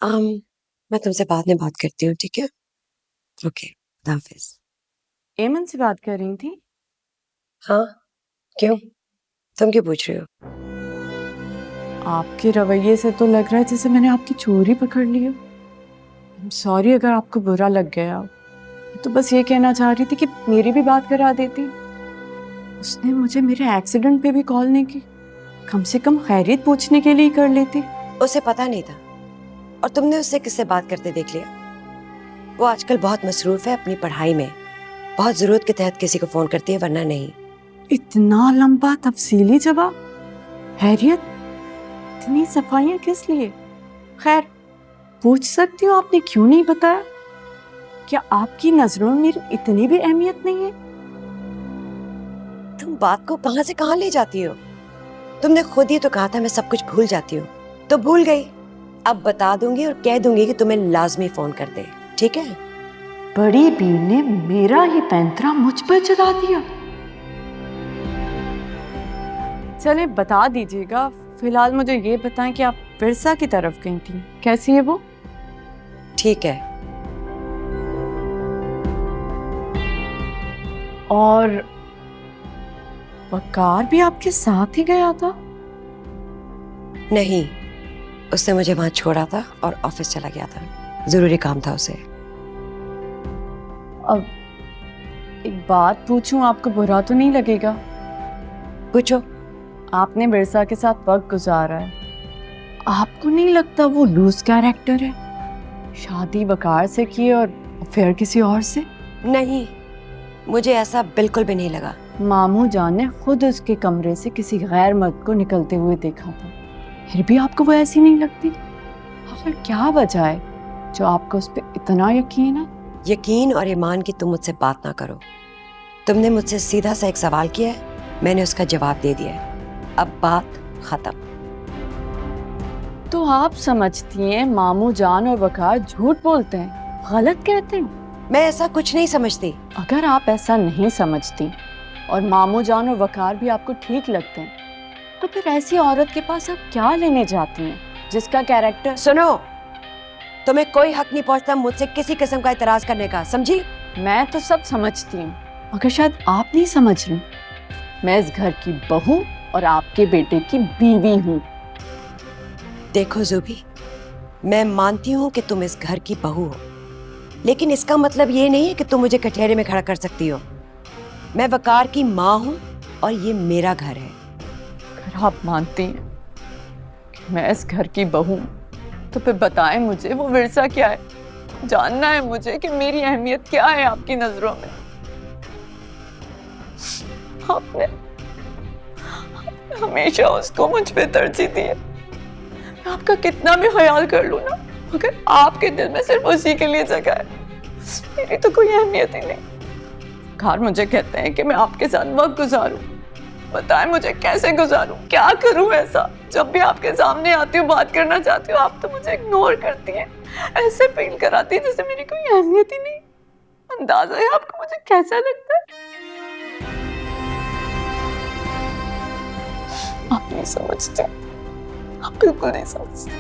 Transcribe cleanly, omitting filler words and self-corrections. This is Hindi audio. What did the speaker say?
आम मैं तुमसे बाद में बात करती हूँ, ठीक है? ओके, खुदा हाफिज। एमन से बात कर रही थी? हाँ, क्यों? तुम क्यों पूछ रही हो? आपके रवैये से तो लग रहा है जैसे मैंने आपकी चोरी पकड़ ली हो। सॉरी अगर आपको बुरा लग गया हो। तो बस ये कहना चाह रही थी कि मेरी भी बात करा देती। उसने मुझे मेरे एक्सीडेंट पे भी कॉल नहीं की। कम से कम खैरियत पूछने के लिए ही कर लेती। उसे पता नहीं था और तुमने उससे किससे बात करते देख लिया? वो आजकल बहुत मसरूफ है अपनी पढ़ाई में। बहुत जरूरत के तहत किसी को फोन करती है, वरना नहीं। इतना लंबा तफसीली जवाब? खैरियत? इतनी सफाइयां किस लिए? खैर, पूछ सकती हूँ आपने क्यों नहीं बताया? क्या आपकी नजरों में मेरी इतनी भी अहमियत नहीं है? तुम बात को कहां से कहां ले जाती हो? तुमने खुद ही तो कहा था मैं सब कुछ भूल जाती हूँ, तो भूल गई। अब बता दूंगी और कह दूंगी कि तुम्हें लाजमी फोन कर दे, ठीक है? बड़ी बी ने मेरा ही पैंतरा मुझ पर चला दिया। चले बता दीजिएगा, फिलहाल मुझे ये बताएं कि आप विरसा की तरफ गई थी। कैसी है वो? ठीक है। और वकार भी आपके साथ ही गया था? नहीं, उसने मुझे वहां छोड़ा था और ऑफिस चला गया था। जरूरी काम था उसे। अब एक बात पूछूं, आपको बुरा तो नहीं लगेगा? पूछो। आपने विरसा के साथ वक्त गुजारा है, आपको नहीं लगता वो लूज कैरेक्टर है? शादी वकार से की और फिर किसी और से? नहीं, मुझे ऐसा बिल्कुल भी नहीं लगा। मामू जान ने खुद उसके कमरे से किसी गैर मर्द को निकलते हुए देखा था, फिर भी आपको वो ऐसी नहीं लगती? आखिर क्या वजह है जो आपको उस पर इतना यकीन है? यकीन और ईमान की तुम मुझसे बात ना करो। तुमने मुझसे सीधा सा एक सवाल किया है, मैंने उसका जवाब दे दिया है। अब बात खत्म। तो आप समझती हैं मामू जान और वकार झूठ बोलते हैं, गलत कहते हैं? मैं ऐसा कुछ नहीं समझती। अगर आप ऐसा नहीं समझती और मामू जान और वकार भी आपको ठीक लगते हैं, तो फिर ऐसी औरत के पास आप क्या लेने जाती हैं जिसका कैरेक्टर... सुनो, तुम्हें कोई हक नहीं पहुंचता मुझसे किसी किस्म का इतराज करने का, समझी? मैं तो सब समझती हूँ, मगर शायद आप नहीं समझ रही। मैं इस घर की बहू और आपके बेटे की बीवी हूँ। देखो ज़ुबी, मैं मानती हूँ कि तुम इस घर की बहू हो, लेकिन इसका मतलब ये नहीं है कि तुम मुझे कटहरे में खड़ा कर सकती हो। मैं वकार की माँ हूँ और ये मेरा घर है। अगर आप मानती हैं कि मैं इस घर की बहू, तो फिर बताएं मुझे वो विरसा क्या है। जानना है मुझे कि मेरी अहमियत क्या है आपकी नजरों में। आपने हमेशा उसको मुझ पे तरजीह दी है। मैं आपका कितना भी ख्याल कर लूं ना, मगर आपके दिल में सिर्फ उसी के लिए जगह है, मेरी तो कोई अहमियत ही नहीं। घर मुझे कहते हैं कि मैं आपके साथ वक्त गुजारूं, बताएं मुझे कैसे गुजारूं, क्या करूं ऐसा? जब भी आपके सामने आती हूँ, बात करना चाहती हूँ, आप तो मुझे इग्नोर करती हैं। ऐसे फील कराती है जैसे मेरी कोई अहमियत ही नहीं। अंदाजा है आपको मुझे कैसा लगता है? आप नहीं समझते, आप बिल्कुल नहीं समझते।